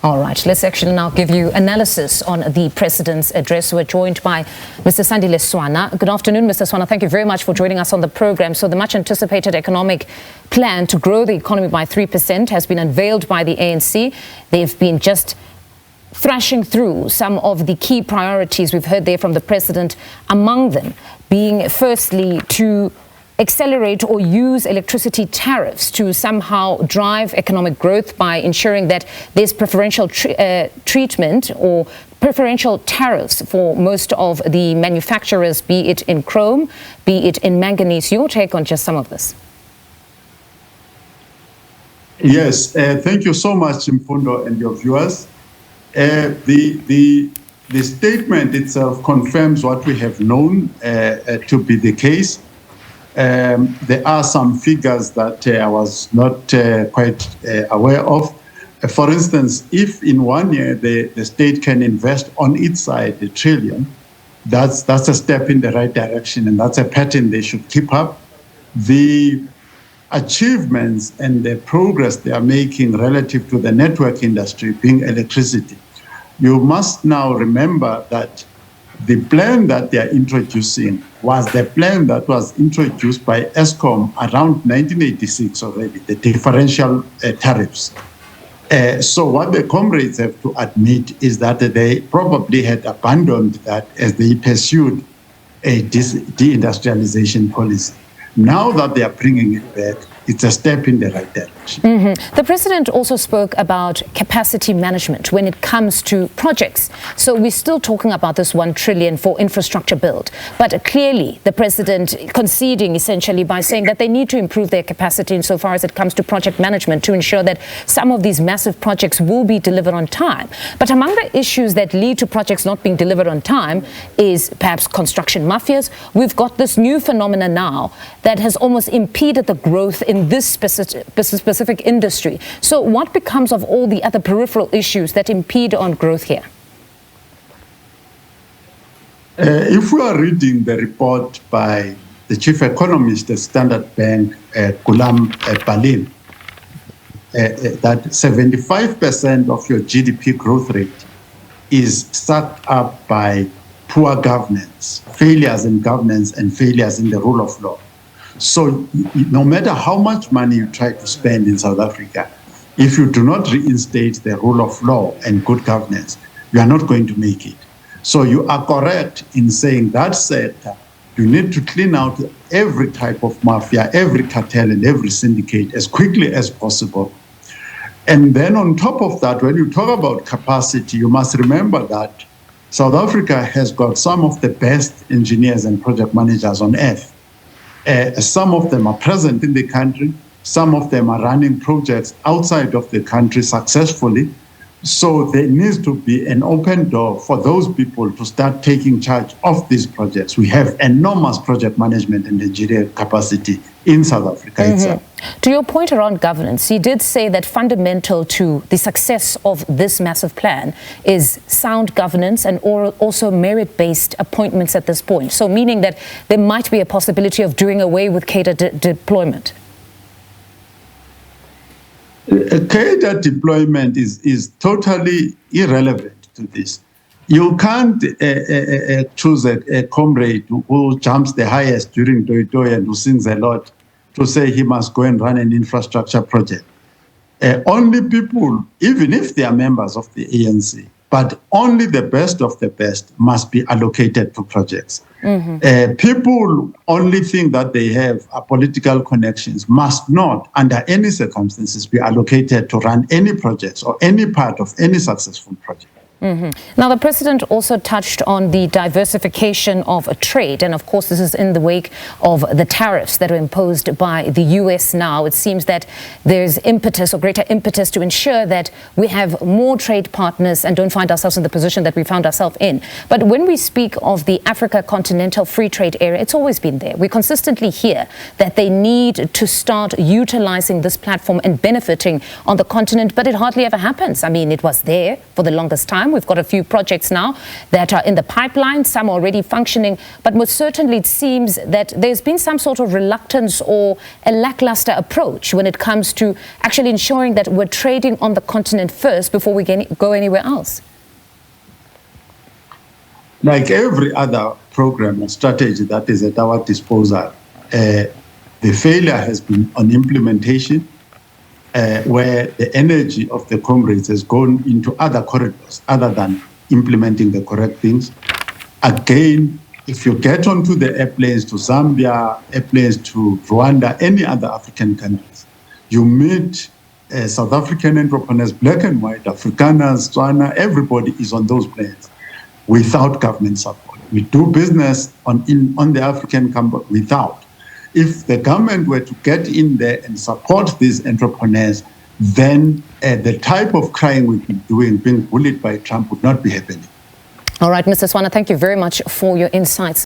All right, let's actually now give you analysis on the President's address. We're joined by Mr. Sandile Swana. Good afternoon, Mr. Swana. Thank you very much for joining us on the program. So the much-anticipated economic plan to grow the economy by 3% has been unveiled by the ANC. They've been just thrashing through some of the key priorities we've heard there from the President, among them being firstly to accelerate or use electricity tariffs to somehow drive economic growth by ensuring that there's preferential treatment or preferential tariffs for most of the manufacturers, be it in chrome, be it in manganese. Your take on just some of this? Yes, thank you so much, Mfundo, and your viewers. The statement itself confirms what we have known to be the case. There are some figures that I was not quite aware of. For instance, if in 1 year the state can invest on its side $1 trillion, that's a step in the right direction, and that's a pattern they should keep up. The achievements and the progress they are making relative to the network industry, being electricity, you must now remember that the plan that they are introducing was the plan that was introduced by ESCOM around 1986 already, the differential tariffs. So what the comrades have to admit is that they probably had abandoned that as they pursued a deindustrialization policy. Now that they are bringing it back, it's a step in the right direction. The President also spoke about capacity management when it comes to projects. So we're still talking about this $1 trillion for infrastructure build. But clearly, the President conceding essentially by saying that they need to improve their capacity insofar as it comes to project management to ensure that some of these massive projects will be delivered on time. But among the issues that lead to projects not being delivered on time is perhaps construction mafias. We've got this new phenomenon now that has almost impeded the growth in this specific industry. So what becomes of all the other peripheral issues that impede on growth here? If we are reading the report by the chief economist at Standard Bank, Gulam Balin, that 75% of your GDP growth rate is sucked up by poor governance, failures in governance and failures in the rule of law. So no matter how much money you try to spend in South Africa, if you do not reinstate the rule of law and good governance, you are not going to make it. So you are correct in saying that sector, you need to clean out every type of mafia, every cartel and every syndicate as quickly as possible. And then on top of that, when you talk about capacity, you must remember that South Africa has got some of the best engineers and project managers on earth. Some of them are present in the country. Some of them are running projects outside of the country successfully. So there needs to be an open door for those people to start taking charge of these projects. We have enormous project management and engineering capacity in South Africa itself. To your point around governance, he did say that fundamental to the success of this massive plan is sound governance and also merit-based appointments at this point. So meaning that there might be a possibility of doing away with cadre deployment. Cadre deployment is totally irrelevant to this. You can't choose a comrade who jumps the highest during Doi and who sings a lot to say he must go and run an infrastructure project. Only people, even if they are members of the ANC, but only the best of the best must be allocated to projects. People only think that they have political connections must not, under any circumstances, be allocated to run any projects or any part of any successful project. Now, the President also touched on the diversification of trade. And of course, this is in the wake of the tariffs that are imposed by the US now. It seems that there's impetus or greater impetus to ensure that we have more trade partners and don't find ourselves in the position that we found ourselves in. But when we speak of the Africa Continental Free Trade Area, it's always been there. We consistently hear that they need to start utilizing this platform and benefiting on the continent, but it hardly ever happens. I mean, it was there for the longest time. We've got a few projects now that are in the pipeline, some already functioning, but most certainly it seems that there's been some sort of reluctance or a lackluster approach when it comes to actually ensuring that we're trading on the continent first before we go anywhere else. Like every other program or strategy that is at our disposal, the failure has been on implementation, where the energy of the comrades has gone into other corridors other than implementing the correct things. Again, if you get onto the airplanes to Zambia, airplanes to Rwanda, any other African countries, you meet South African entrepreneurs, black and white, Afrikaners, Swana, everybody is on those planes without government support. We do business on the African campus without. If the government were to get in there and support these entrepreneurs, then the type of crime we've been doing, being bullied by Trump, would not be happening. All right, Mr. Swana, thank you very much for your insights.